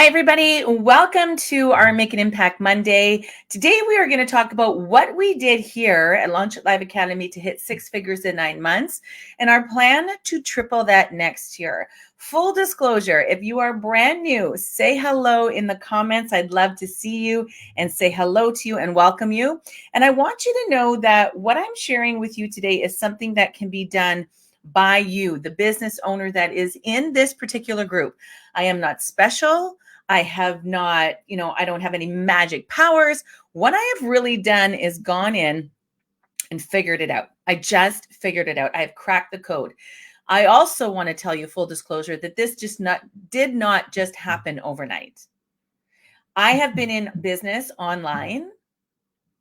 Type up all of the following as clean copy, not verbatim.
Hi, everybody. Welcome to our Make an Impact Monday. Today, we are going to talk about what we did here at Launch It Live Academy to hit 6 figures in 9 months and our plan to triple that next year. Full disclosure, if you are brand new, say hello in the comments. I'd love to see you and say hello to you and welcome you. And I want you to know that what I'm sharing with you today is something that can be done by you, the business owner that is in this particular group. I am not special. I have not, I don't have any magic powers. What I have really done is gone in and figured it out. I just figured it out. I have cracked the code. I also want to tell you, full disclosure, that this did not just happen overnight. I have been in business online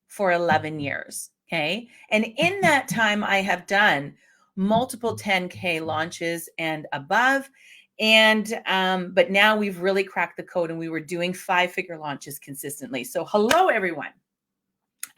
for 11 years. Okay. And in that time, I have done multiple 10K launches and above. But now we've really cracked the code and we were doing 5-figure launches consistently. So hello, everyone.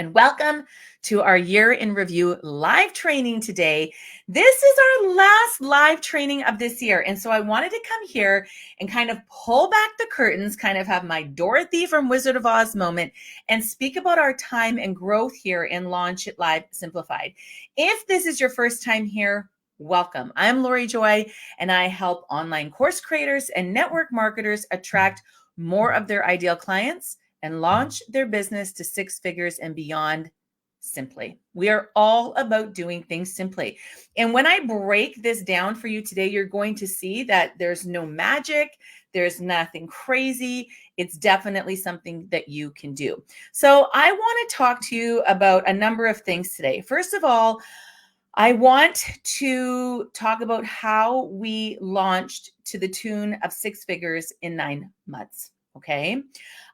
And welcome to our year in review live training today. This is our last live training of this year. And so I wanted to come here and kind of pull back the curtains, kind of have my Dorothy from Wizard of Oz moment and speak about our time and growth here in Launch It Live Simplified. If this is your first time here, welcome. I'm Lori Joy, and I help online course creators and network marketers attract more of their ideal clients and launch their business to 6 figures and beyond simply. We are all about doing things simply. And when I break this down for you today, you're going to see that there's no magic, there's nothing crazy. It's definitely something that you can do. So I want to talk to you about a number of things today. First of all, I want to talk about how we launched to the tune of 6 figures in 9 months. Okay.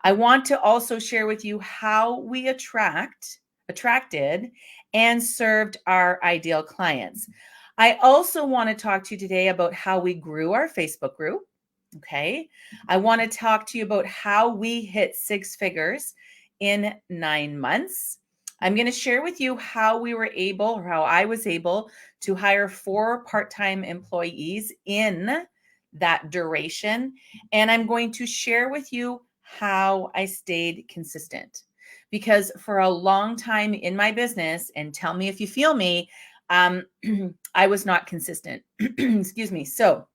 I want to also share with you how we attracted and served our ideal clients. I also want to talk to you today about how we grew our Facebook group. Okay. I want to talk to you about how we hit 6 figures in 9 months. I'm going to share with you how I was able to hire 4 part-time employees in that duration. And I'm going to share with you how I stayed consistent. Because for a long time in my business, and tell me if you feel me, I was not consistent. Excuse me. So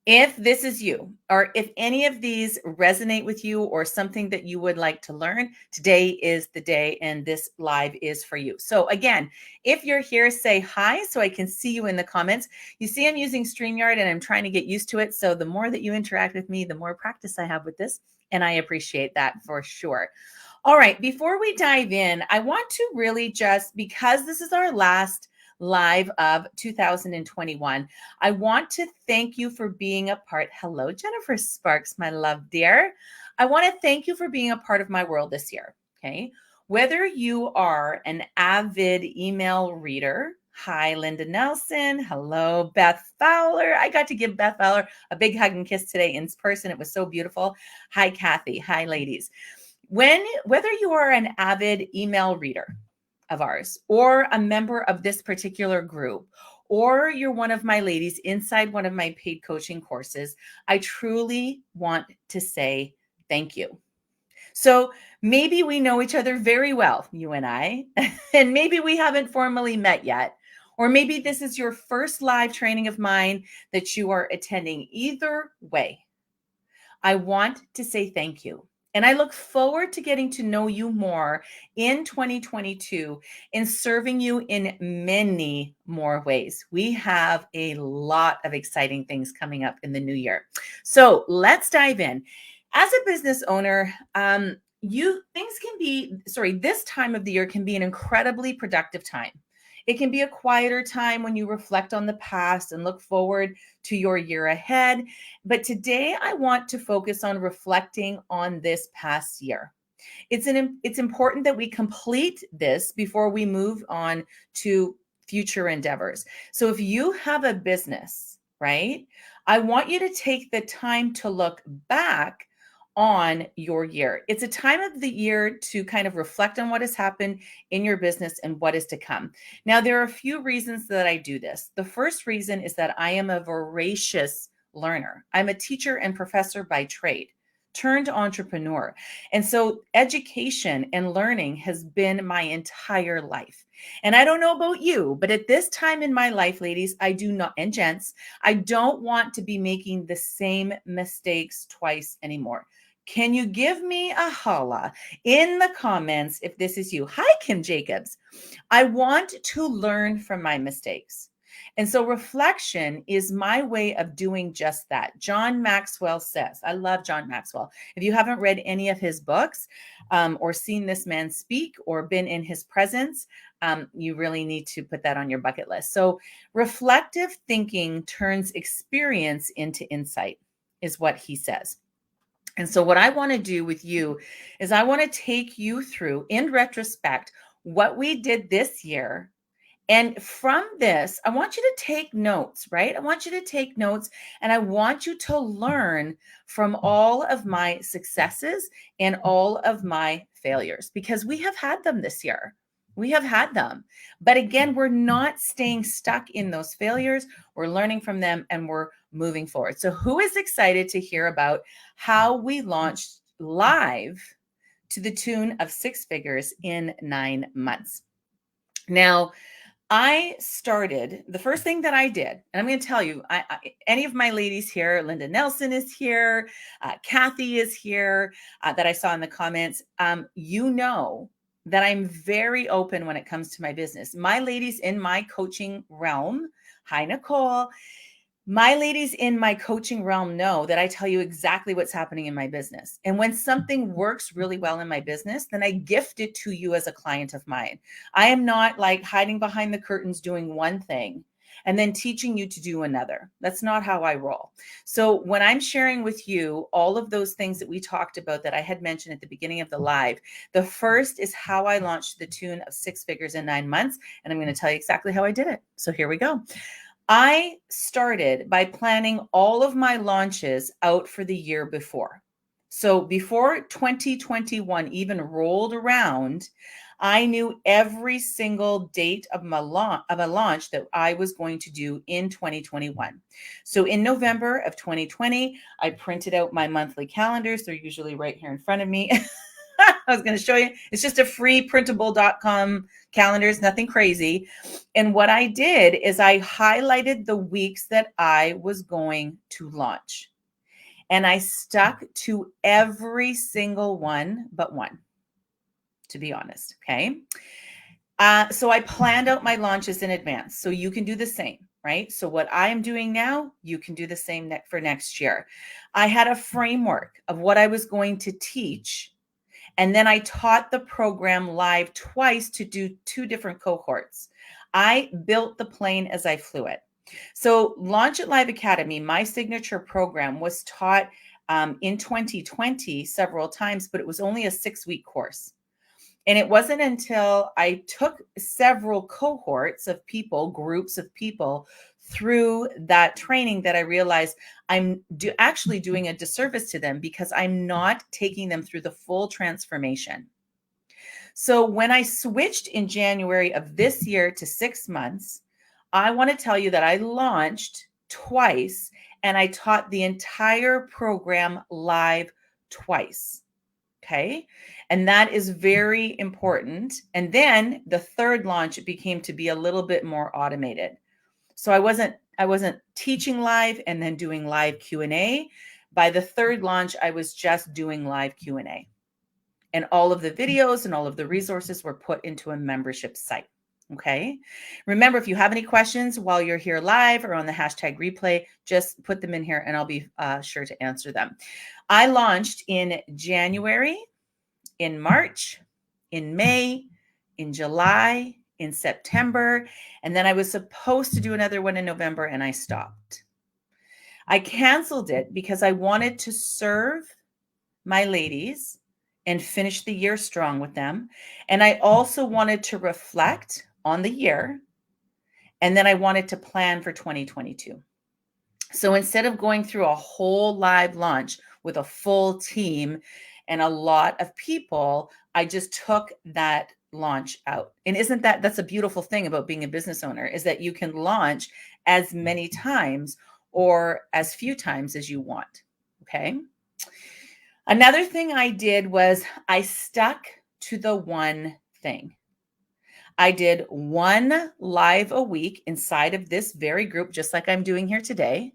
if this is you, or if any of these resonate with you or something that you would like to learn, today is the day and this live is for you. So again, if you're here, say hi so I can see you in the comments. You see I'm using StreamYard and I'm trying to get used to it. So the more that you interact with me, the more practice I have with this. And I appreciate that for sure. All right, before we dive in, I want to really because this is our last live of 2021. I want to thank you for being a part. Hello, Jennifer Sparks, my love dear. I want to thank you for being a part of my world this year. Okay. Whether you are an avid email reader, hi, Linda Nelson. Hello, Beth Fowler. I got to give Beth Fowler a big hug and kiss today in person. It was so beautiful. Hi, Kathy. Hi, ladies. Whether you are an avid email reader of ours, or a member of this particular group, or you're one of my ladies inside one of my paid coaching courses, I truly want to say thank you. So maybe we know each other very well, you and I, and maybe we haven't formally met yet, or maybe this is your first live training of mine that you are attending. Either way, I want to say thank you. And I look forward to getting to know you more in 2022 and serving you in many more ways. We have a lot of exciting things coming up in the new year. So let's dive in. As a business owner, this time of the year can be an incredibly productive time. It can be a quieter time when you reflect on the past and look forward to your year ahead. But today I want to focus on reflecting on this past year. It's important that we complete this before we move on to future endeavors. So if you have a business, right, I want you to take the time to look back on your year. It's a time of the year to kind of reflect on what has happened in your business and what is to come. Now, there are a few reasons that I do this. The first reason is that I am a voracious learner. I'm a teacher and professor by trade, turned entrepreneur. And so education and learning has been my entire life. And I don't know about you, but at this time in my life, ladies, I do not, and gents, I don't want to be making the same mistakes twice anymore. Can you give me a holla in the comments if this is you? Hi, Kim Jacobs. I want to learn from my mistakes. And so reflection is my way of doing just that. John Maxwell says, I love John Maxwell. If you haven't read any of his books or seen this man speak or been in his presence, you really need to put that on your bucket list. So reflective thinking turns experience into insight, is what he says. And so what I want to do with you is I want to take you through, in retrospect, what we did this year. And from this, I want you to take notes, right? I want you to take notes and I want you to learn from all of my successes and all of my failures, because we have had them this year. We have had them. But again, we're not staying stuck in those failures. We're learning from them and we're moving forward. So who is excited to hear about how we launched live to the tune of 6 figures in 9 months? Now, I started, the first thing that I did, and I'm going to tell you, any of my ladies here, Linda Nelson is here, Kathy is here, that I saw in the comments, you know that I'm very open when it comes to my business. My ladies in my coaching realm, hi, Nicole. My ladies in my coaching realm know that I tell you exactly what's happening in my business. And when something works really well in my business, then I gift it to you as a client of mine. I am not like hiding behind the curtains doing one thing and then teaching you to do another. That's not how I roll. So when I'm sharing with you all of those things that we talked about that I had mentioned at the beginning of the live, the first is how I launched the tune of 6 figures in 9 months. And I'm going to tell you exactly how I did it. So here we go. I started by planning all of my launches out for the year before. So before 2021 even rolled around, I knew every single date of a launch that I was going to do in 2021. So in November of 2020, I printed out my monthly calendars. They're usually right here in front of me. I was going to show you. It's just a free printable.com calendars, nothing crazy. And what I did is I highlighted the weeks that I was going to launch. And I stuck to every single one but one, to be honest. Okay. So I planned out my launches in advance. So you can do the same, right? So what I am doing now, you can do the same for next year. I had a framework of what I was going to teach. And then I taught the program live twice to do 2 different cohorts. I built the plane as I flew it. So Launch It Live Academy, my signature program, was taught in 2020 several times, but it was only a 6-week course. And it wasn't until I took several cohorts of people, groups of people through that training that I realized I'm actually doing a disservice to them because I'm not taking them through the full transformation. So when I switched in January of this year to 6 months, I want to tell you that I launched twice and I taught the entire program live twice. Okay. And that is very important. And then the third launch, it became to be a little bit more automated. So I wasn't teaching live and then doing live Q&A. By the third launch, I was just doing live Q&A. And all of the videos and all of the resources were put into a membership site. Okay. Remember, if you have any questions while you're here live or on the hashtag replay, just put them in here and I'll be sure to answer them. I launched in January, in March, in May, in July, in September, and then I was supposed to do another one in November and I stopped. I canceled it because I wanted to serve my ladies and finish the year strong with them. And I also wanted to reflect on the year. And then I wanted to plan for 2022. So instead of going through a whole live launch with a full team and a lot of people, I just took that launch out. And isn't that's a beautiful thing about being a business owner, is that you can launch as many times or as few times as you want. Okay. Another thing I did was I stuck to the one thing. I did one live a week inside of this very group, just like I'm doing here today.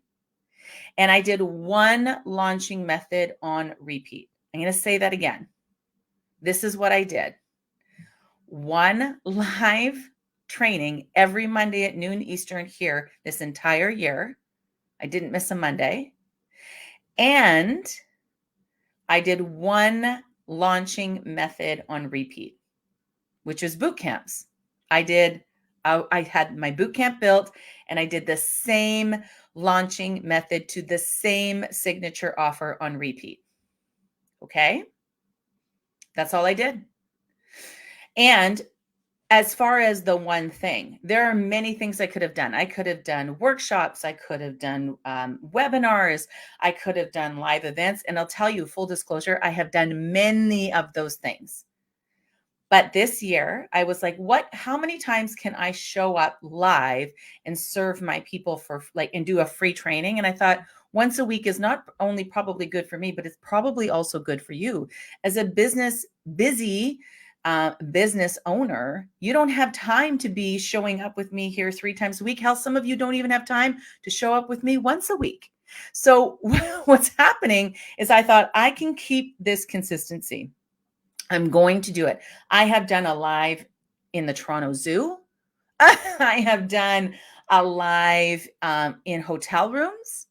And I did one launching method on repeat. I'm going to say that again. This is what I did. One live training every Monday at noon Eastern here this entire year. I didn't miss a Monday. And I did one launching method on repeat, which was boot camps. I had my boot camp built and I did the same launching method to the same signature offer on repeat. Okay. That's all I did. And as far as the one thing, there are many things I could have done. I could have done workshops. I could have done webinars. I could have done live events. And I'll tell you, full disclosure, I have done many of those things. But this year, I was like, how many times can I show up live and serve my people and do a free training? And I thought once a week is not only probably good for me, but it's probably also good for you. As a busy business owner, you don't have time to be showing up with me here 3 times a week. Hell, some of you don't even have time to show up with me once a week. So what's happening is I thought I can keep this consistency. I'm going to do it. I have done a live in the Toronto Zoo. I have done a live in hotel rooms,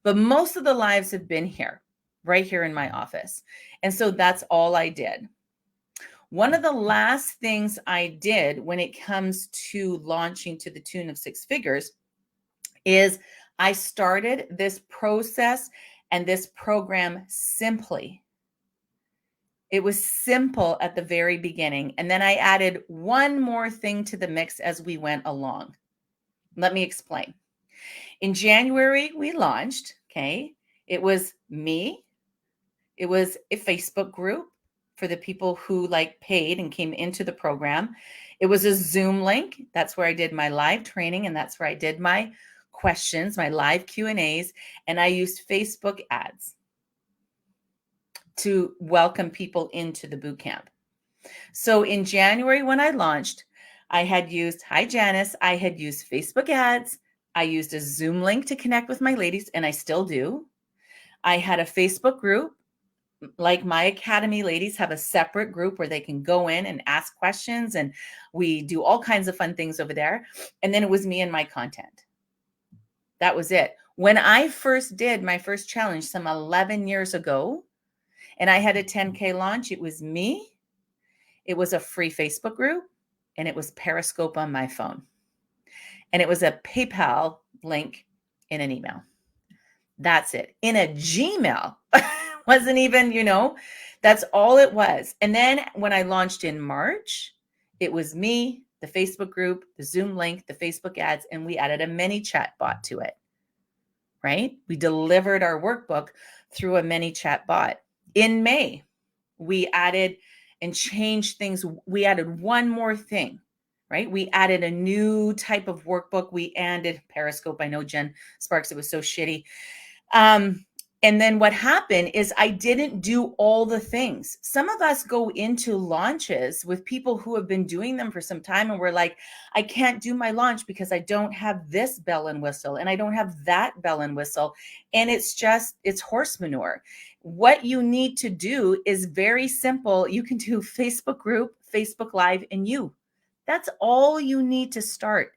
but most of the lives have been here, right here in my office. And so that's all I did. One of the last things I did when it comes to launching to the tune of 6 figures is I started this process and this program simply. It was simple at the very beginning. And then I added one more thing to the mix as we went along. Let me explain. In January, we launched, okay? It was me. It was a Facebook group for the people who paid and came into the program. It was a Zoom link. That's where I did my live training. And that's where I did my questions, my live Q&As. And I used Facebook ads to welcome people into the boot camp. So in January, when I launched, I had used, hi Janice, I had used Facebook ads. I used a Zoom link to connect with my ladies, and I still do. I had a Facebook group, like my Academy ladies have a separate group where they can go in and ask questions, and we do all kinds of fun things over there. And then it was me and my content. That was it. When I first did my first challenge some 11 years ago, and I had a 10K launch, it was me. It was a free Facebook group, and it was Periscope on my phone. And it was a PayPal link in an email. That's it. In a Gmail. Wasn't even, that's all it was. And then when I launched in March, it was me, the Facebook group, the Zoom link, the Facebook ads, and we added a ManyChat bot to it, right? We delivered our workbook through a ManyChat bot. In May, we added and changed things. We added one more thing, right? We added a new type of workbook. We added Periscope. I know Jen Sparks, it was so shitty. And then what happened is I didn't do all the things. Some of us go into launches with people who have been doing them for some time, and we're like, I can't do my launch because I don't have this bell and whistle and I don't have that bell and whistle. And it's horse manure. What you need to do is very simple. You can do Facebook group, Facebook Live, and you. That's all you need to start.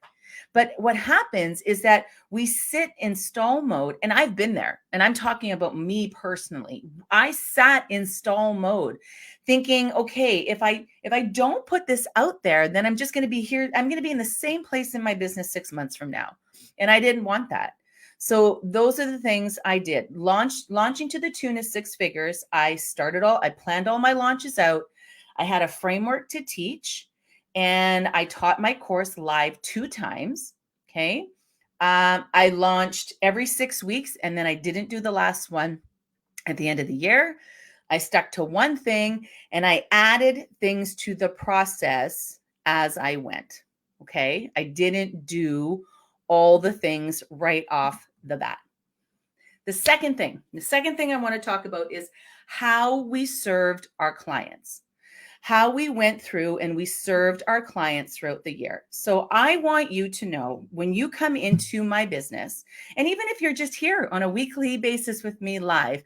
But what happens is that we sit in stall mode, and I've been there, and I'm talking about me personally. I sat in stall mode thinking, okay, if I don't put this out there, then I'm just going to be here. I'm going to be in the same place in my business 6 months from now. And I didn't want that. So those are the things I did. Launching to the tune of 6 figures. I planned all my launches out. I had a framework to teach. And I taught my course live 2 times. Okay. I launched every 6 weeks, and then I didn't do the last one at the end of the year. I stuck to one thing, and I added things to the process as I went. Okay. I didn't do all the things right off the bat. The second thing I want to talk about is how we served our clients, how we went through and we served our clients throughout the year. So I want you to know when you come into my business, and even if you're just here on a weekly basis with me live,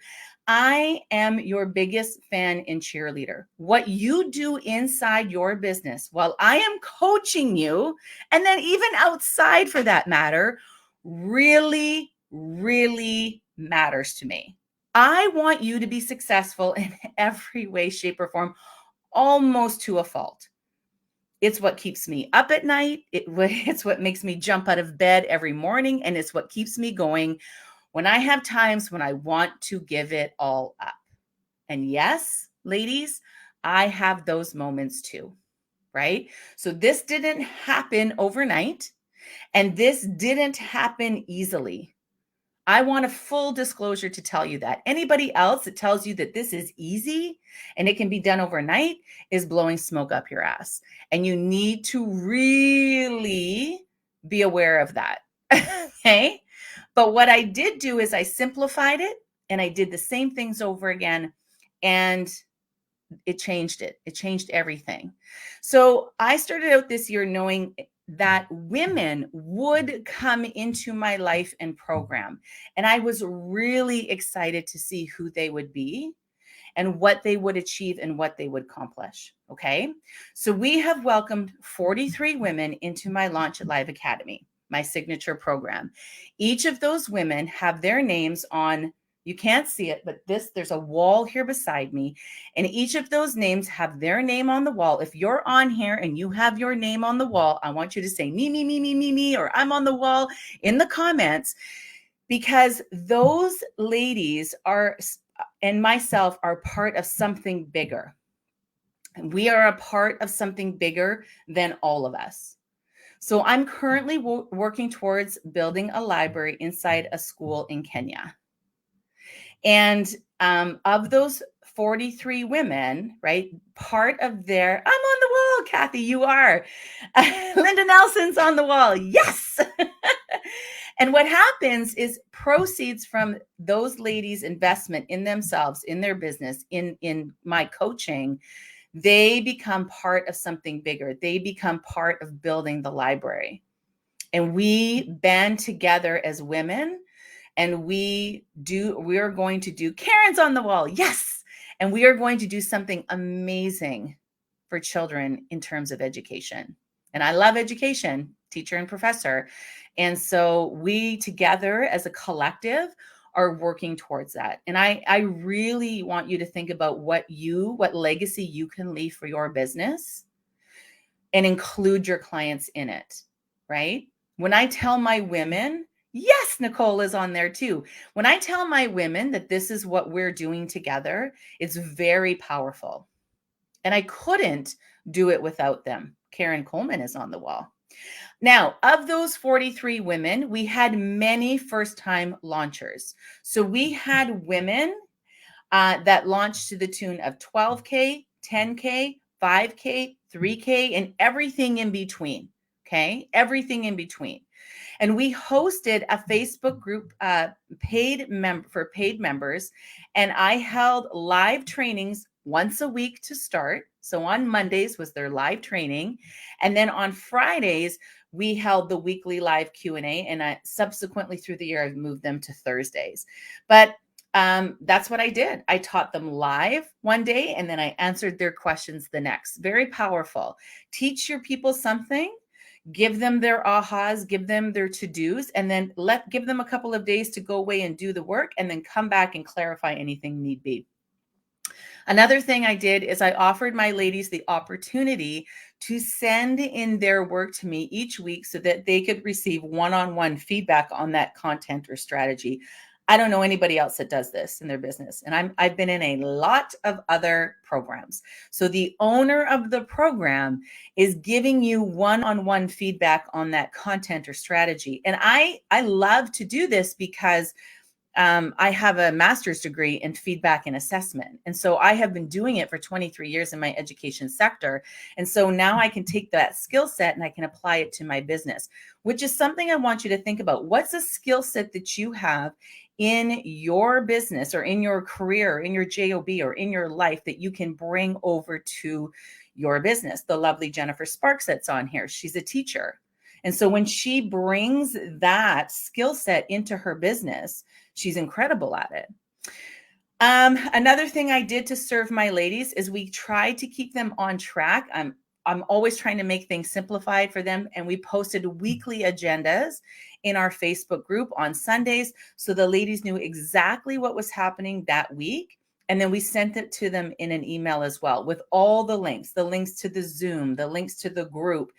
I am your biggest fan and cheerleader. What you do inside your business while I am coaching you, and then even outside for that matter, really, really matters to me. I want you to be successful in every way, shape, or form, almost to a fault. It's what keeps me up at night. It's what makes me jump out of bed every morning. And it's what keeps me going when I have times when I want to give it all up. And yes, ladies, I have those moments too, right? So this didn't happen overnight, and this didn't happen easily. I want a full disclosure to tell you that. Anybody else that tells you that this is easy and it can be done overnight is blowing smoke up your ass. And you need to really be aware of that. Okay. But what I did do is I simplified it and I did the same things over again. And it changed it. It changed everything. So I started out this year knowing that women would come into my life and program. And I was really excited to see who they would be and what they would achieve and what they would accomplish. Okay. So we have welcomed 43 women into my Launch It Live Academy, my signature program. Each of those women have their names on, you can't see it, but there's a wall here beside me. And each of those names have their name on the wall. If you're on here and you have your name on the wall, I want you to say me, me, me, me, me, me, or I'm on the wall in the comments, because those ladies are, and myself, are part of something bigger. And we are a part of something bigger than all of us. So I'm currently working towards building a library inside a school in Kenya. And of those 43 women, right, part of their, I'm on the wall, Kathy, you are. Linda Nelson's on the wall. Yes. And what happens is proceeds from those ladies' investment in themselves, in their business, in my coaching, they become part of something bigger. They become part of building the library. And we band together as women. And we are going to do, Karen's on the wall. Yes. And we are going to do something amazing for children in terms of education. And I love education, teacher and professor. And so we together as a collective are working towards that. And I really want you to think about what legacy you can leave for your business and include your clients in it, right? When I tell my women, yes, Nicole is on there too. When I tell my women that this is what we're doing together, it's very powerful. And I couldn't do it without them. Karen Coleman is on the wall. Now, of those 43 women, we had many first-time launchers. So we had women that launched to the tune of 12K, 10K, 5K, 3K, and everything in between. Okay, everything in between. And we hosted a Facebook group for paid members, and I held live trainings once a week to start. So on Mondays was their live training, and then on Fridays we held the weekly live Q&A, and I subsequently through the year I've moved them to Thursdays. But that's what I did. I taught them live one day, and then I answered their questions the next. Very powerful. Teach your people something. Give them their ahas, give them their to-dos, and then give them a couple of days to go away and do the work, and then come back and clarify anything need be. Another thing I did is I offered my ladies the opportunity to send in their work to me each week so that they could receive one-on-one feedback on that content or strategy. I don't know anybody else that does this in their business. And I've been in a lot of other programs. So the owner of the program is giving you one-on-one feedback on that content or strategy. And I love to do this because I have a master's degree in feedback and assessment. And so I have been doing it for 23 years in my education sector. And so now I can take that skill set and I can apply it to my business, which is something I want you to think about. What's a skill set that you have in your business or in your career, in your job, or in your life that you can bring over to your business? The lovely Jennifer Sparks that's on here, she's a teacher. And so when she brings that skill set into her business, she's incredible at it. Another thing I did to serve my ladies is we try to keep them on track. I'm always trying to make things simplified for them. And we posted weekly agendas in our Facebook group on Sundays. So the ladies knew exactly what was happening that week. And then we sent it to them in an email as well with all the links to the Zoom, the links to the group,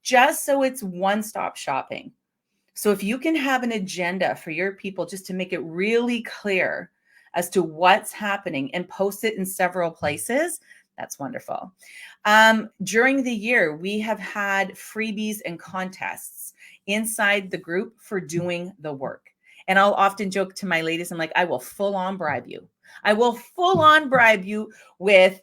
just so it's one-stop shopping. So if you can have an agenda for your people just to make it really clear as to what's happening and post it in several places, that's wonderful. During the year, we have had freebies and contests inside the group for doing the work. And I'll often joke to my ladies, I'm like, I will full on bribe you. I will full on bribe you with,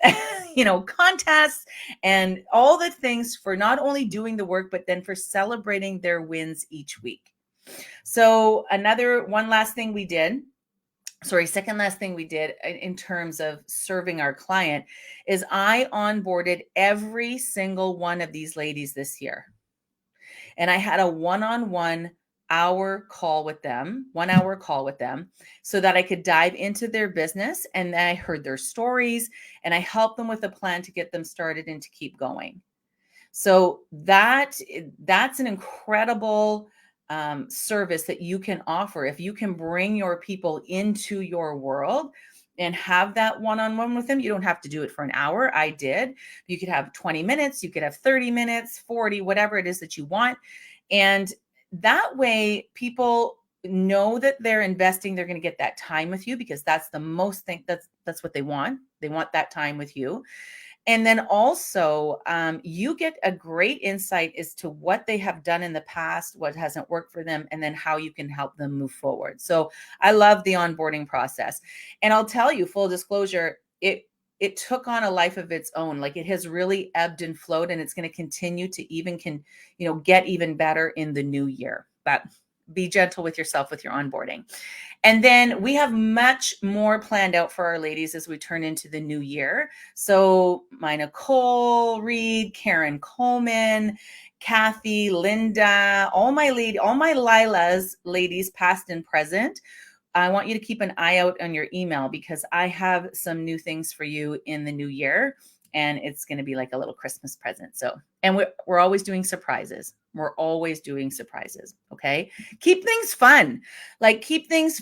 contests and all the things for not only doing the work, but then for celebrating their wins each week. So second last thing we did in terms of serving our client is I onboarded every single one of these ladies this year. And I had a one-on-one 1 hour call with them so that I could dive into their business. And then I heard their stories and I helped them with a plan to get them started and to keep going. So that's an incredible service that you can offer. If you can bring your people into your world and have that one-on-one with them, you don't have to do it for an hour. I did. You could have 20 minutes, you could have 30 minutes, 40, whatever it is that you want. And that way people know that they're investing, they're going to get that time with you because that's the most thing that's what they want. They want that time with you. And then also you get a great insight as to what they have done in the past, what hasn't worked for them, and then how you can help them move forward. So I love the onboarding process. And I'll tell you, full disclosure, it took on a life of its own. Like it has really ebbed and flowed, and it's going to continue to get even better in the new year. But be gentle with yourself with your onboarding. And then we have much more planned out for our ladies as we turn into the new year. So my Nicole Reed, Karen Coleman, Kathy, Linda, all my Lila's ladies, past and present. I want you to keep an eye out on your email because I have some new things for you in the new year. And it's going to be like a little Christmas present. So, and we're always doing surprises. Okay. Keep things fun, keep things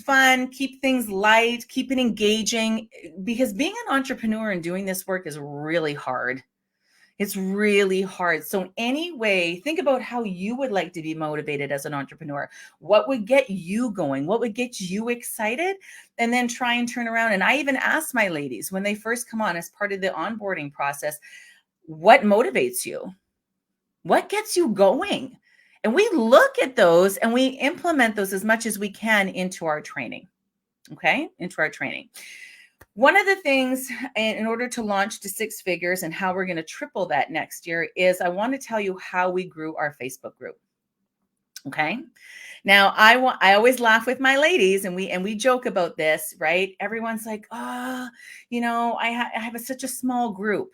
light, keep it engaging, because being an entrepreneur and doing this work is really hard. It's really hard. So anyway, think about how you would like to be motivated as an entrepreneur. What would get you going? What would get you excited? And then try and turn around. And I even ask my ladies when they first come on as part of the onboarding process, what motivates you? What gets you going? And we look at those and we implement those as much as we can into our training. Okay, into our training. One of the things in order to launch to 6 figures and how we're going to triple that next year is I want to tell you how we grew our Facebook group. Okay. Now I always laugh with my ladies and we joke about this, right? Everyone's like, I have such a small group.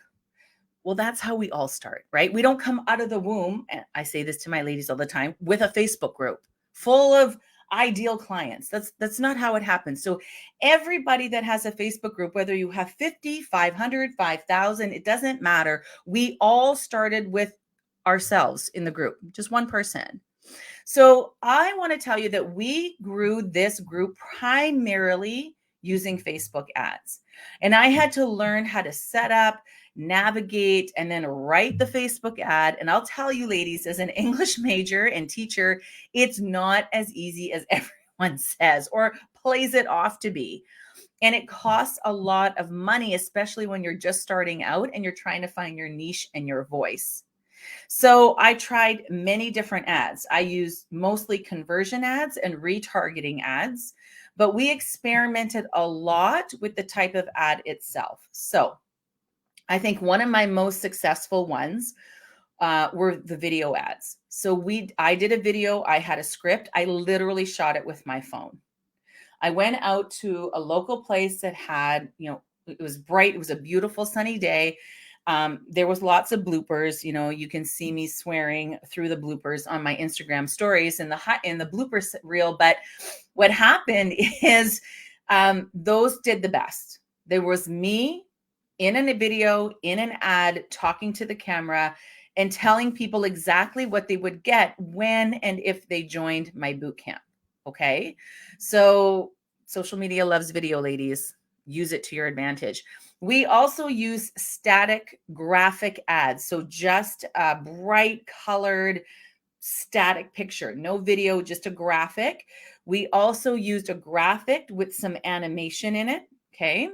Well, that's how we all start, right? We don't come out of the womb, and I say this to my ladies all the time, with a Facebook group full of ideal clients. That's not how it happens. So everybody that has a Facebook group, whether you have 50, 500, 5,000, it doesn't matter. We all started with ourselves in the group, just one person. So I want to tell you that we grew this group primarily using Facebook ads. And I had to learn how to set up, navigate, and then write the Facebook ad. And I'll tell you, ladies, as an English major and teacher, it's not as easy as everyone says or plays it off to be. And it costs a lot of money, especially when you're just starting out and you're trying to find your niche and your voice. So I tried many different ads. I used mostly conversion ads and retargeting ads. but we experimented a lot with the type of ad itself. So I think one of my most successful ones were the video ads. So I did a video, I had a script, I literally shot it with my phone. I went out to a local place that had, it was bright. It was a beautiful sunny day. There was lots of bloopers. You can see me swearing through the bloopers on my Instagram stories in the bloopers reel. But what happened is those did the best. There was me in a video, in an ad, talking to the camera and telling people exactly what they would get when and if they joined my boot camp. Okay. So social media loves video, ladies. Use it to your advantage. We also use static graphic ads. So just a bright colored static picture, no video, just a graphic. We also used a graphic with some animation in it. Okay.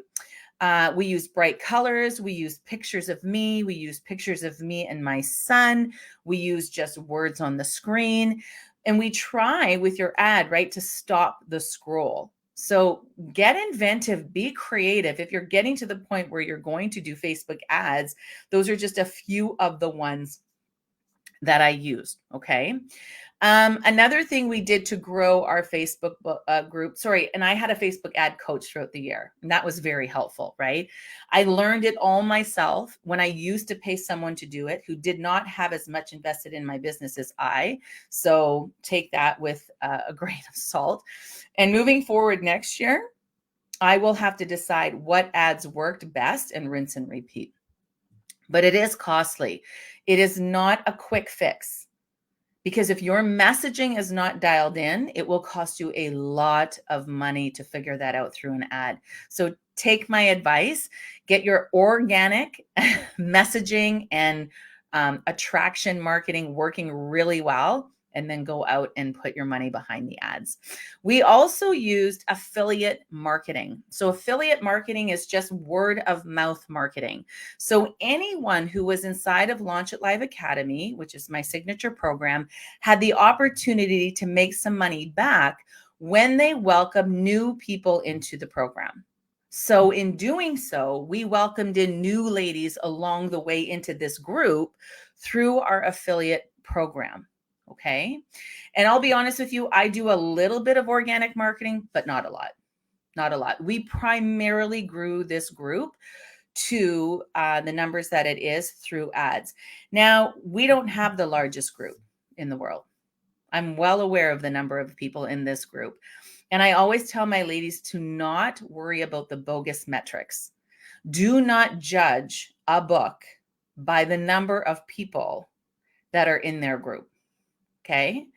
We used bright colors. We used pictures of me. We used pictures of me and my son. We used just words on the screen. And we try with your ad, right, to stop the scroll. So get inventive, be creative. If you're getting to the point where you're going to do Facebook ads, those are just a few of the ones that I used. Okay. Another thing we did to grow our Facebook group, and I had a Facebook ad coach throughout the year, and that was very helpful, right? I learned it all myself when I used to pay someone to do it who did not have as much invested in my business as I. So take that with a grain of salt. And moving forward next year, I will have to decide what ads worked best and rinse and repeat. But it is costly. It is not a quick fix. Because if your messaging is not dialed in, it will cost you a lot of money to figure that out through an ad. So take my advice, get your organic messaging and attraction marketing working really well, and then go out and put your money behind the ads. We also used affiliate marketing. So affiliate marketing is just word of mouth marketing. So anyone who was inside of Launch It Live Academy, which is my signature program, had the opportunity to make some money back when they welcome new people into the program. So in doing so, we welcomed in new ladies along the way into this group through our affiliate program. Okay. And I'll be honest with you, I do a little bit of organic marketing, but not a lot. Not a lot. We primarily grew this group to the numbers that it is through ads. Now, we don't have the largest group in the world. I'm well aware of the number of people in this group. And I always tell my ladies to not worry about the bogus metrics. Do not judge a book by the number of people that are in their group. Okay.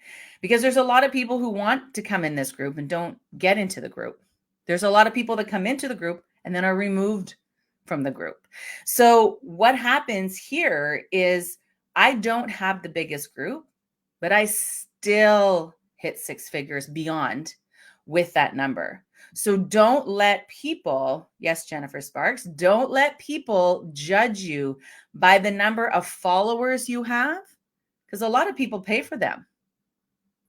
Because there's a lot of people who want to come in this group and don't get into the group. There's a lot of people that come into the group and then are removed from the group. So what happens here is I don't have the biggest group, but I still hit six figures beyond with that number. So don't let people, yes, Jennifer Sparks, don't let people judge you by the number of followers you have, because a lot of people pay for them,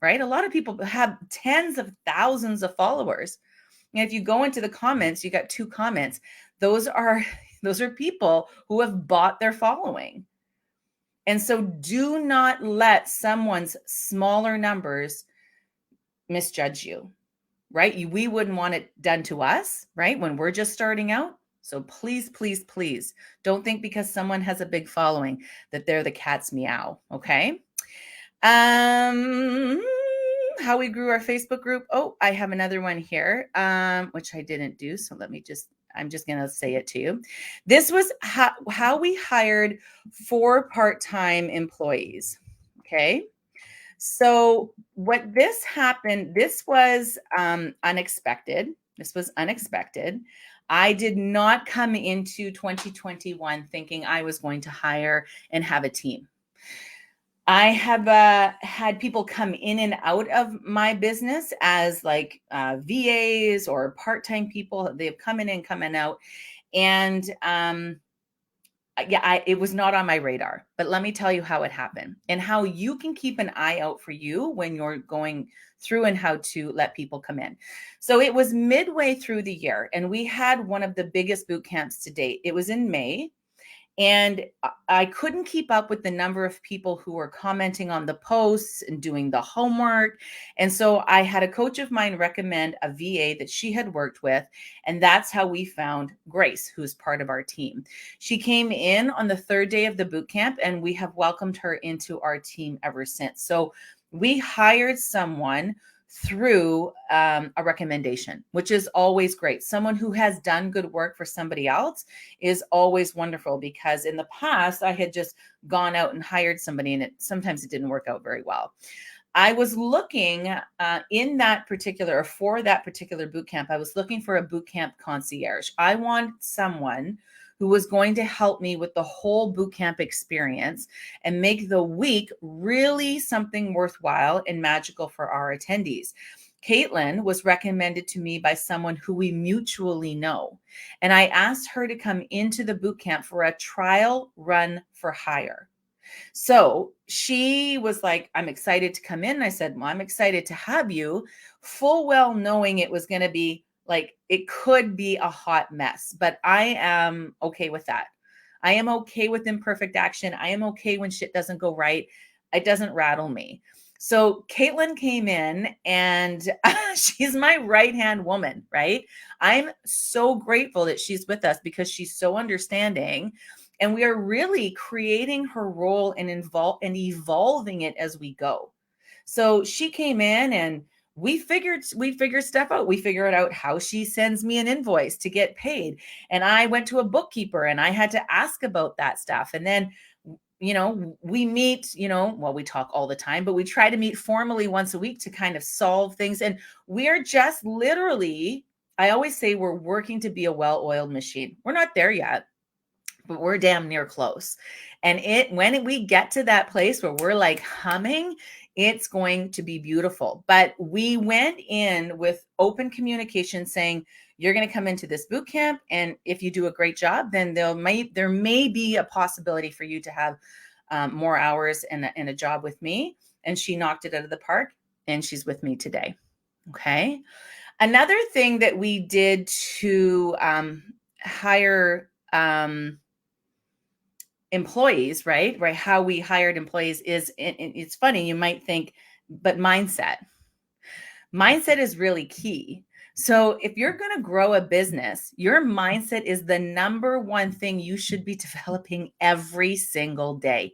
right? A lot of people have tens of thousands of followers. And if you go into the comments, you got 2 comments. Those are people who have bought their following. And so do not let someone's smaller numbers misjudge you, right? We wouldn't want it done to us, right? When we're just starting out. So please, please, please don't think because someone has a big following that they're the cat's meow. Okay. How we grew our Facebook group. Oh, I have another one here, which I didn't do. So I'm just going to say it to you. This was how we hired 4 part-time employees. Okay. So what this happened, this was unexpected. This was unexpected. I did not come into 2021 thinking I was going to hire and have a team. I have had people come in and out of my business as like VAs or part-time people. They've come in and come in out. And it was not on my radar, but let me tell you how it happened and how you can keep an eye out for you when you're going through and how to let people come in. So it was midway through the year and we had one of the biggest boot camps to date. It was in May. And I couldn't keep up with the number of people who were commenting on the posts and doing the homework. And so I had a coach of mine recommend a VA that she had worked with. And that's how we found Grace, who's part of our team. She came in on the third day of the boot camp, and we have welcomed her into our team ever since. So we hired someone through a recommendation, which is always great. Someone who has done good work for somebody else is always wonderful, because in the past I had just gone out and hired somebody and sometimes it didn't work out very well. I was looking for that particular boot camp, I was looking for a boot camp concierge. I want someone who was going to help me with the whole boot camp experience and make the week really something worthwhile and magical for our attendees. Caitlin was recommended to me by someone who we mutually know. And I asked her to come into the boot camp for a trial run for hire. So she was like, I'm excited to come in. And I said, well, I'm excited to have you, full well knowing it was going to be like, it could be a hot mess, but I am okay with that. I am okay with imperfect action. I am okay when shit doesn't go right. It doesn't rattle me. So Caitlin came in and she's my right-hand woman, right? I'm so grateful that she's with us because she's so understanding. And we are really creating her role and evolving it as we go. So she came in and we figured stuff out. We figured out how she sends me an invoice to get paid. And I went to a bookkeeper and I had to ask about that stuff. And then, we meet, we talk all the time, but we try to meet formally once a week to kind of solve things. And we're just literally, I always say we're working to be a well-oiled machine. We're not there yet, but we're damn near close. And when we get to that place where we're like humming, it's going to be beautiful. But we went in with open communication saying, you're going to come into this boot camp, and if you do a great job, then there may be a possibility for you to have more hours and a job with me. And she knocked it out of the park, and she's with me today. Okay. Another thing that we did to hire employees, right? How we hired employees is, it's funny, you might think, but mindset is really key. So if you're going to grow a business, your mindset is the number one thing you should be developing every single day.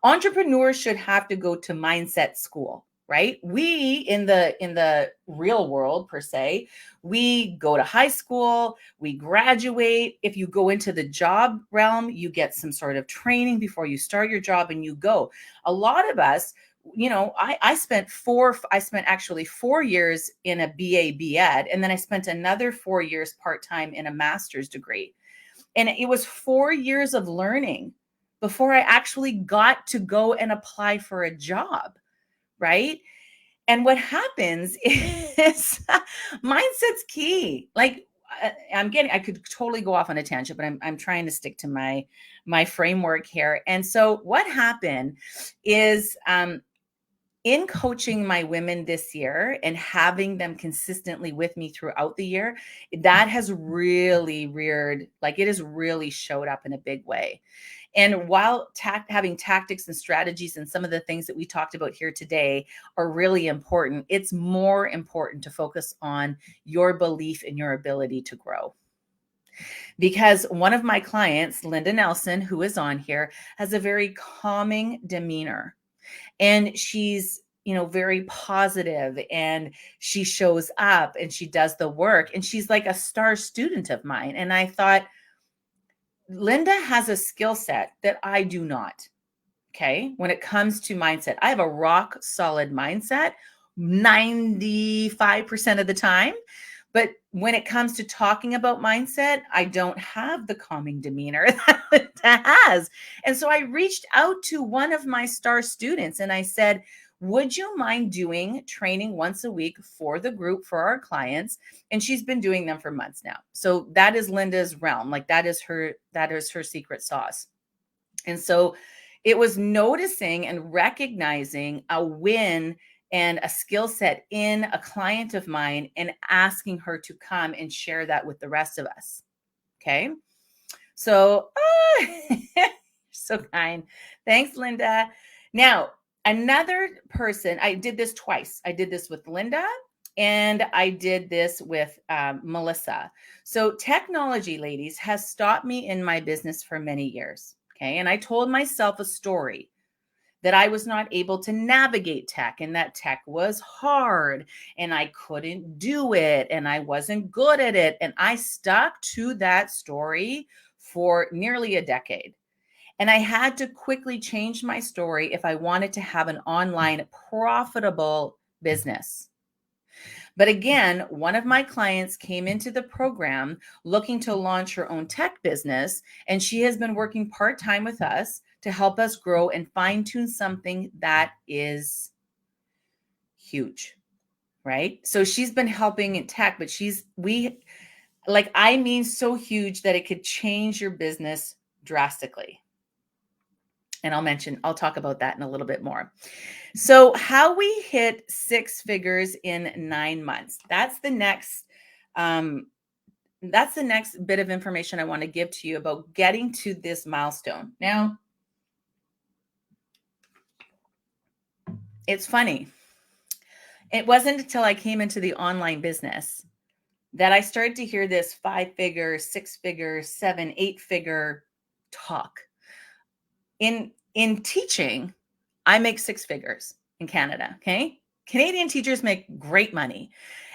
Entrepreneurs should have to go to mindset school, right? We in the real world per se, we go to high school, we graduate. If you go into the job realm, you get some sort of training before you start your job and you go. A lot of us, I spent actually 4 years in a BA BEd, and then I spent another 4 years part-time in a master's degree. And it was 4 years of learning before I actually got to go and apply for a job, right? And what happens is mindset's key. Like I could totally go off on a tangent, but I'm trying to stick to my framework here. And so what happened is, in coaching my women this year and having them consistently with me throughout the year, that has really it has really showed up in a big way. And while having tactics and strategies and some of the things that we talked about here today are really important, it's more important to focus on your belief in your ability to grow. Because one of my clients, Linda Nelson, who is on here, has a very calming demeanor. And she's, very positive, and she shows up and she does the work, and she's like a star student of mine. And I thought, Linda has a skill set that I do not. Okay. When it comes to mindset, I have a rock solid mindset 95% of the time. But when it comes to talking about mindset, I don't have the calming demeanor that Linda has. And so I reached out to one of my star students and I said, would you mind doing training once a week for the group, for our clients? And she's been doing them for months now. So that is Linda's realm. Like that is her secret sauce. And so it was noticing and recognizing a win and a skill set in a client of mine and asking her to come and share that with the rest of us. Okay. So, so kind. Thanks, Linda. Now, another person, I did this twice. I did this with Linda and I did this with Melissa. So, technology, ladies, has stopped me in my business for many years. Okay. And I told myself a story that I was not able to navigate tech and that tech was hard and I couldn't do it and I wasn't good at it. And I stuck to that story for nearly a decade. And I had to quickly change my story if I wanted to have an online profitable business. But again, one of my clients came into the program looking to launch her own tech business, and she has been working part-time with us to help us grow and fine-tune something that is huge, right? So she's been helping in tech, but I mean so huge that it could change your business drastically. And I'll talk about that in a little bit more. So how we hit 6 figures in 9 months. That's the next bit of information I want to give to you about getting to this milestone. Now, it's funny. It wasn't until I came into the online business that I started to hear this 5-figure, 6-figure, 7, 8-figure talk. In teaching, I make 6 figures in Canada, okay? Canadian teachers make great money.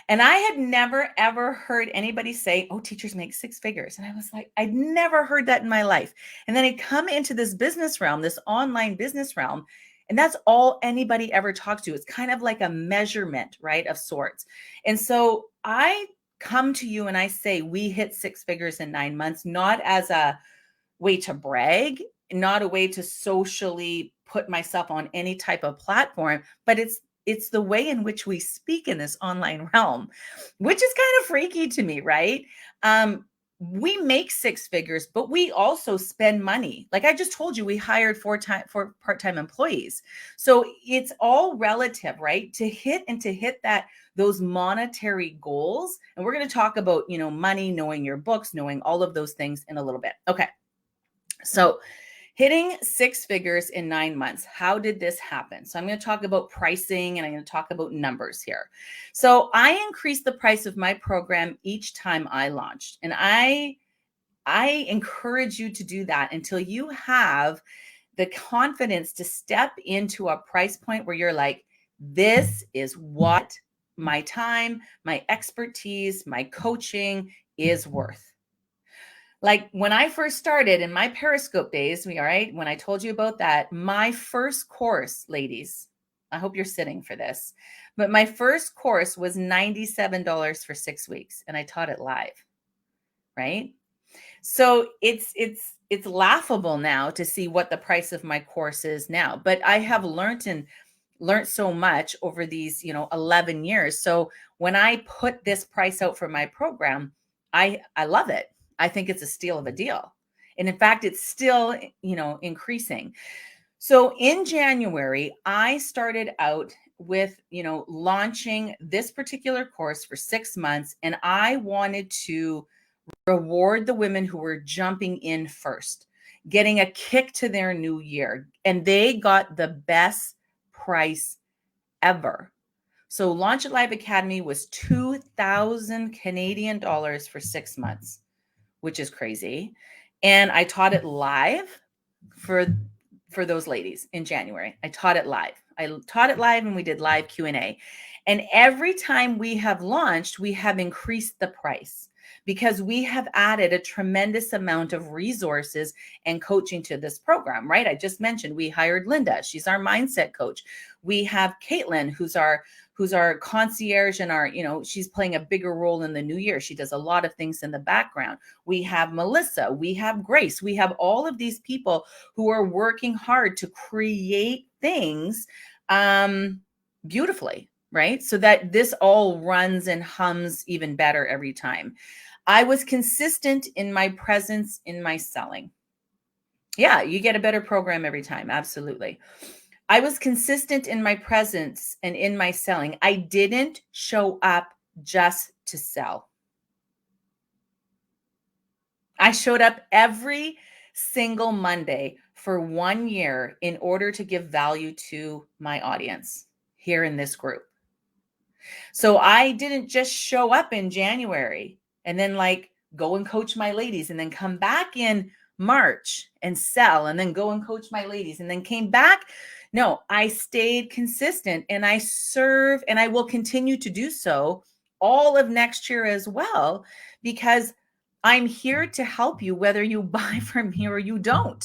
And I had never, ever heard anybody say, oh, teachers make 6 figures. And I was like, I'd never heard that in my life. And then I come into this business realm, this online business realm, and that's all anybody ever talks to. It's kind of like a measurement, right, of sorts. And so I come to you and I say, we hit 6 figures in 9 months, not as a way to brag, not a way to socially put myself on any type of platform, but it's the way in which we speak in this online realm, which is kind of freaky to me, right? We make 6 figures, but we also spend money. Like I just told you, we hired 4 part-time employees. So it's all relative, right? To hit those monetary goals. And we're going to talk about, money, knowing your books, knowing all of those things in a little bit. Okay. So hitting 6 figures in 9 months. How did this happen? So I'm going to talk about pricing and I'm going to talk about numbers here. So I increased the price of my program each time I launched. And I encourage you to do that until you have the confidence to step into a price point where you're like, this is what my time, my expertise, my coaching is worth. Like when I first started in my Periscope days, when I told you about that, my first course, ladies, I hope you're sitting for this, but my first course was $97 for 6 weeks and I taught it live, right? So it's laughable now to see what the price of my course is now, but I have learned so much over these, 11 years. So when I put this price out for my program, I love it. I think it's a steal of a deal. And in fact, it's still, increasing. So in January, I started out with, launching this particular course for 6 months. And I wanted to reward the women who were jumping in first, getting a kick to their new year. And they got the best price ever. So Launch It Live Academy was 2,000 Canadian dollars for 6 months, which is crazy. And I taught it live for those ladies in January. I taught it live and we did live Q&A. And every time we have launched, we have increased the price because we have added a tremendous amount of resources and coaching to this program, right? I just mentioned we hired Linda. She's our mindset coach. We have Caitlin, who's our concierge and she's playing a bigger role in the new year. She does a lot of things in the background. We have Melissa, we have Grace, we have all of these people who are working hard to create things beautifully, right? So that this all runs and hums even better every time. I was consistent in my presence, in my selling. Yeah, you get a better program every time. Absolutely. I was consistent in my presence and in my selling. I didn't show up just to sell. I showed up every single Monday for 1 year in order to give value to my audience here in this group. So I didn't just show up in January and then like go and coach my ladies and then come back in March and sell and then go and coach my ladies and then came back. No, I stayed consistent and I serve and I will continue to do so all of next year as well, because I'm here to help you whether you buy from me or you don't.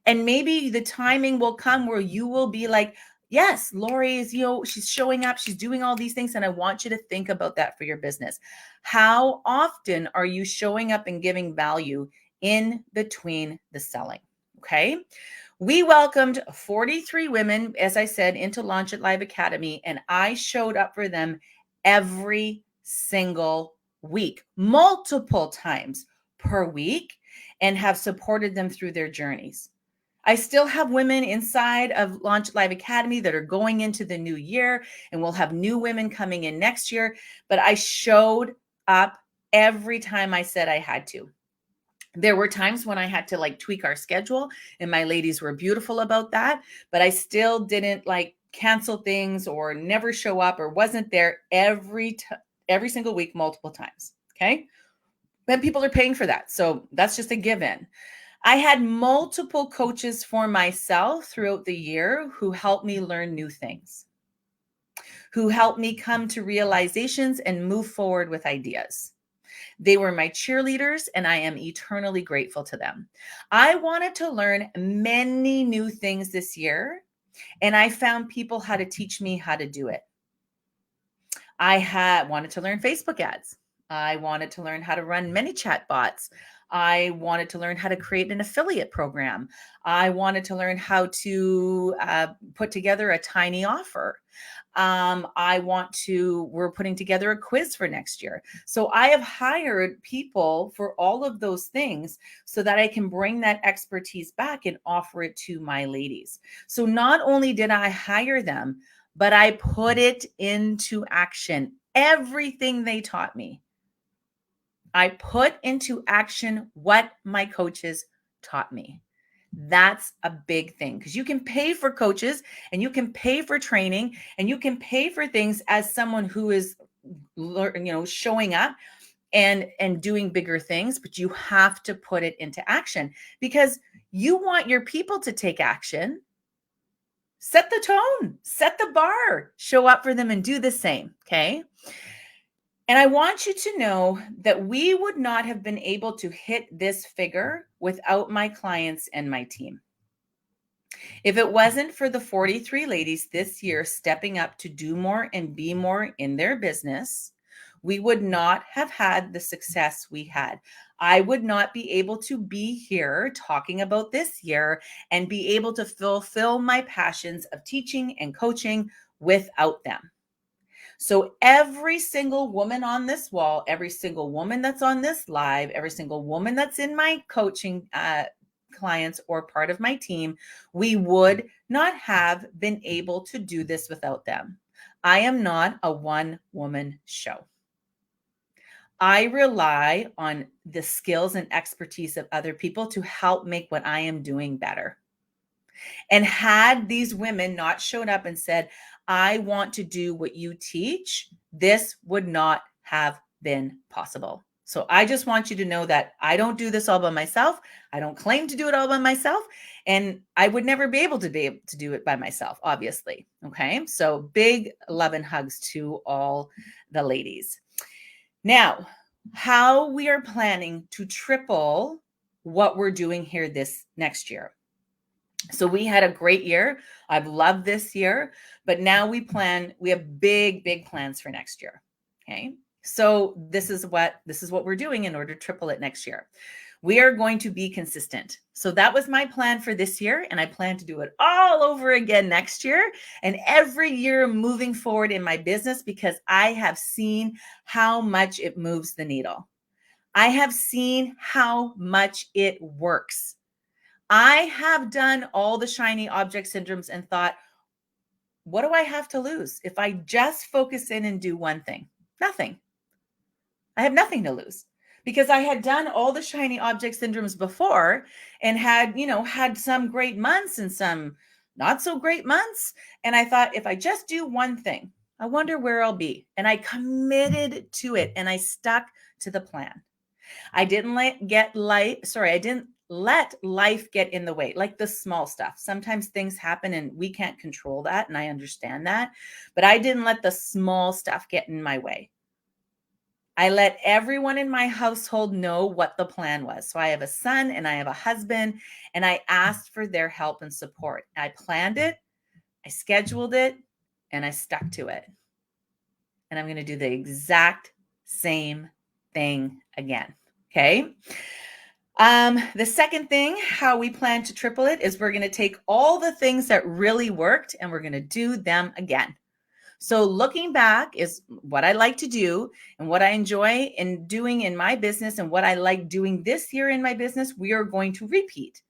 And maybe the timing will come where you will be like, yes, Lori is, she's showing up, she's doing all these things. And I want you to think about that for your business. How often are you showing up and giving value in between the selling? Okay. We welcomed 43 women, as I said, into Launch It Live Academy, and I showed up for them every single week, multiple times per week, and have supported them through their journeys. I still have women inside of Launch It Live Academy that are going into the new year, and we'll have new women coming in next year. But I showed up every time I said I had to. There were times when I had to like tweak our schedule, and my ladies were beautiful about that, but I still didn't like cancel things or never show up or wasn't there every single week, multiple times. Okay. But people are paying for that. So that's just a given. I had multiple coaches for myself throughout the year who helped me learn new things, who helped me come to realizations and move forward with ideas. They were my cheerleaders, and I am eternally grateful to them. I wanted to learn many new things this year, and I found people how to teach me how to do it. I wanted to learn Facebook ads. I wanted to learn how to run ManyChat bots. I wanted to learn how to create an affiliate program. I wanted to learn how to put together a tiny offer. We're putting together a quiz for next year. So I have hired people for all of those things so that I can bring that expertise back and offer it to my ladies. So not only did I hire them, but I put it into action. Everything they taught me, I put into action what my coaches taught me. That's a big thing, because you can pay for coaches and you can pay for training and you can pay for things as someone who is, showing up and doing bigger things, but you have to put it into action because you want your people to take action. Set the tone, set the bar, show up for them and do the same. Okay. And I want you to know that we would not have been able to hit this figure without my clients and my team. If it wasn't for the 43 ladies this year stepping up to do more and be more in their business, we would not have had the success we had. I would not be able to be here talking about this year and be able to fulfill my passions of teaching and coaching without them. So every single woman on this wall, every single woman that's on this live, every single woman that's in my coaching clients or part of my team, we would not have been able to do this without them. I am not a one-woman show. I rely on the skills and expertise of other people to help make what I am doing better. And had these women not shown up and said, I want to do what you teach, this would not have been possible. So I just want you to know that I don't do this all by myself. I don't claim to do it all by myself. And I would never be able to do it by myself, obviously. Okay. So big love and hugs to all the ladies. Now, how we are planning to triple what we're doing here this next year. So we had a great year. I've loved this year, but now we have big plans for next year. Okay. So this is what we're doing in order to triple it next year. We are going to be consistent. So that was my plan for this year. And I plan to do it all over again next year and every year moving forward in my business, because I have seen how much it moves the needle. I have seen how much it works. I have done all the shiny object syndromes and thought, what do I have to lose if I just focus in and do one thing? Nothing. I have nothing to lose because I had done all the shiny object syndromes before and had some great months and some not so great months. And I thought, if I just do one thing, I wonder where I'll be. And I committed to it and I stuck to the plan. I didn't I didn't let life get in the way, like the small stuff. Sometimes things happen and we can't control that. And I understand that. But I didn't let the small stuff get in my way. I let everyone in my household know what the plan was. So I have a son and I have a husband, and I asked for their help and support. I planned it, I scheduled it, and I stuck to it. And I'm going to do the exact same thing again. Okay. The second thing, how we plan to triple it, is we're going to take all the things that really worked and we're going to do them again. So looking back is what I like to do and what I enjoy in doing in my business and what I like doing this year in my business, we are going to repeat.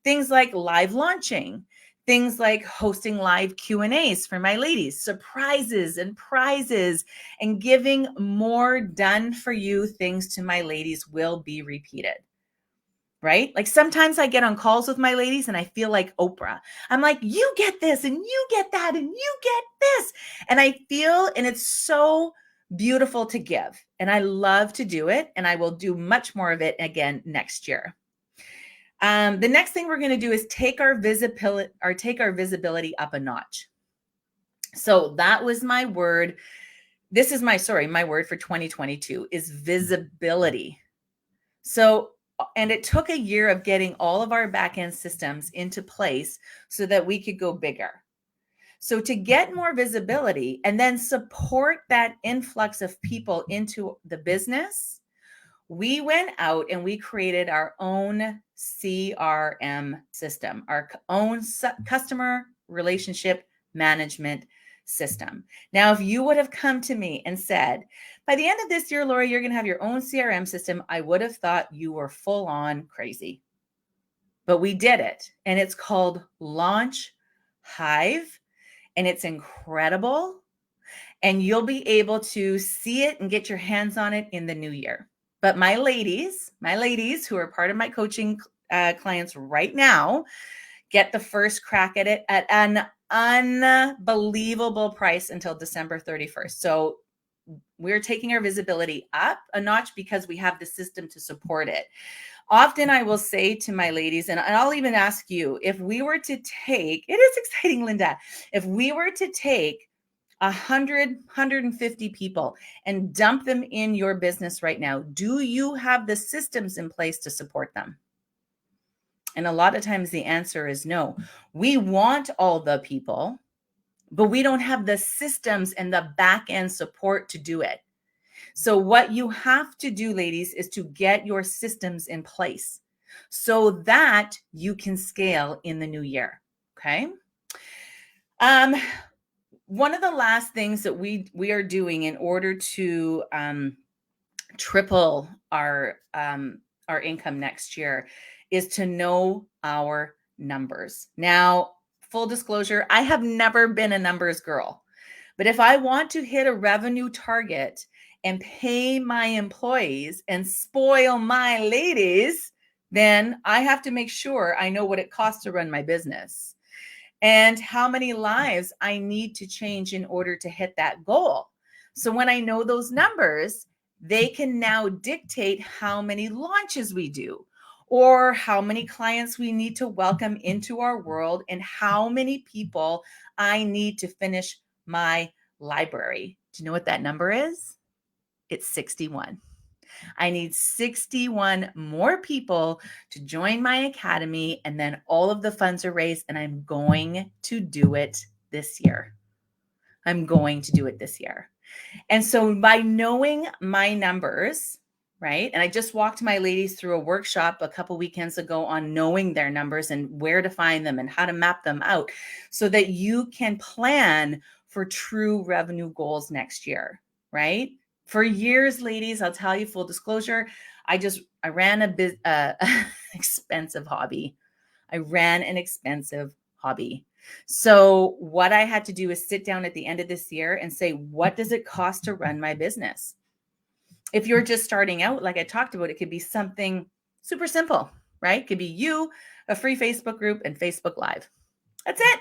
Things like live launching, things like hosting live Q&As for my ladies, surprises and prizes, and giving more done for you things to my ladies will be repeated. Right? Like sometimes I get on calls with my ladies and I feel like Oprah. I'm like, you get this and you get that and you get this. And I feel, and it's so beautiful to give. And I love to do it. And I will do much more of it again next year. The next thing we're going to do is take our visibility up a notch. So that was my word. This is my word for 2022 is visibility. So, and it took a year of getting all of our back-end systems into place so that we could go bigger. So to get more visibility and then support that influx of people into the business, we went out and we created our own CRM system, our own customer relationship management system. Now, if you would have come to me and said, by the end of this year, Laura, you're going to have your own CRM system, I would have thought you were full on crazy. But we did it. And it's called Launch Hive. And it's incredible. And you'll be able to see it and get your hands on it in the new year. But my ladies who are part of my coaching clients right now, get the first crack at it at an unbelievable price until December 31st. So we're taking our visibility up a notch because we have the system to support it. Often I will say to my ladies, and I'll even ask you, if we were to take, it is exciting, Linda, if we were to take 150 people and dump them in your business right now, do you have the systems in place to support them? And a lot of times the answer is no. We want all the people, but we don't have the systems and the back end support to do it. So what you have to do, ladies, is to get your systems in place so that you can scale in the new year. Okay. One of the last things that we are doing in order to triple our income next year is to know our numbers. Now, full disclosure, I have never been a numbers girl, but if I want to hit a revenue target and pay my employees and spoil my ladies, then I have to make sure I know what it costs to run my business and how many lives I need to change in order to hit that goal. So when I know those numbers, they can now dictate how many launches we do or how many clients we need to welcome into our world and how many people I need to finish my library. Do you know what that number is? It's 61. I need 61 more people to join my academy, and then all of the funds are raised, and I'm going to do it this year. I'm going to do it this year. And so by knowing my numbers, right? And I just walked my ladies through a workshop a couple weekends ago on knowing their numbers and where to find them and how to map them out so that you can plan for true revenue goals next year, right? For years, ladies, I'll tell you, full disclosure, I ran a expensive hobby. I ran an expensive hobby. So what I had to do is sit down at the end of this year and say, what does it cost to run my business? If you're just starting out, like I talked about, it could be something super simple, right? It could be you, a free Facebook group, and Facebook Live. That's it.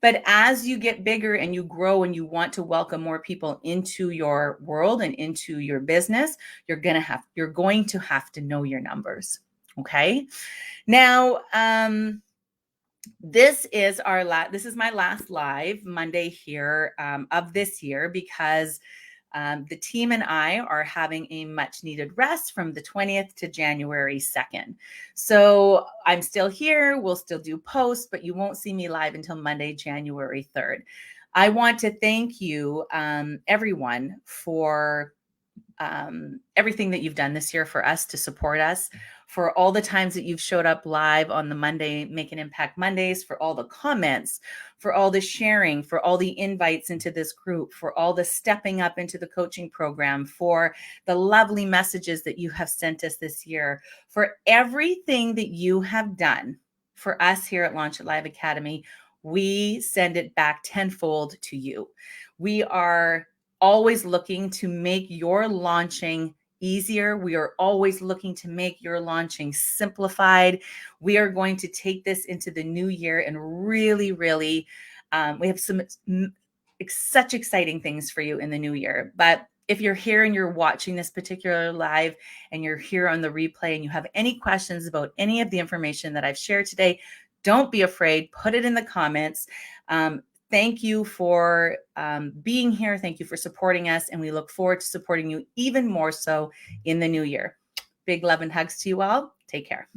But as you get bigger and you grow and you want to welcome more people into your world and into your business, you're going to have to know your numbers. Okay. Now, this is my last live Monday here of this year, because the team and I are having a much needed rest from the 20th to January 2nd. So I'm still here. We'll still do posts, but you won't see me live until Monday, January 3rd. I want to thank you, everyone, for everything that you've done this year for us, to support us, for all the times that you've showed up live on the Monday Make an Impact Mondays, for all the comments, for all the sharing, for all the invites into this group, for all the stepping up into the coaching program, for the lovely messages that you have sent us this year, for everything that you have done for us here at Launch It Live Academy. We send it back tenfold to you. We are always looking to make your launching easier. We are always looking to make your launching simplified. We are going to take this into the new year and really, really, we have such exciting things for you in the new year. But if you're here and you're watching this particular live and you're here on the replay and you have any questions about any of the information that I've shared today, don't be afraid. Put it in the comments. Thank you for being here. Thank you for supporting us. And we look forward to supporting you even more so in the new year. Big love and hugs to you all. Take care.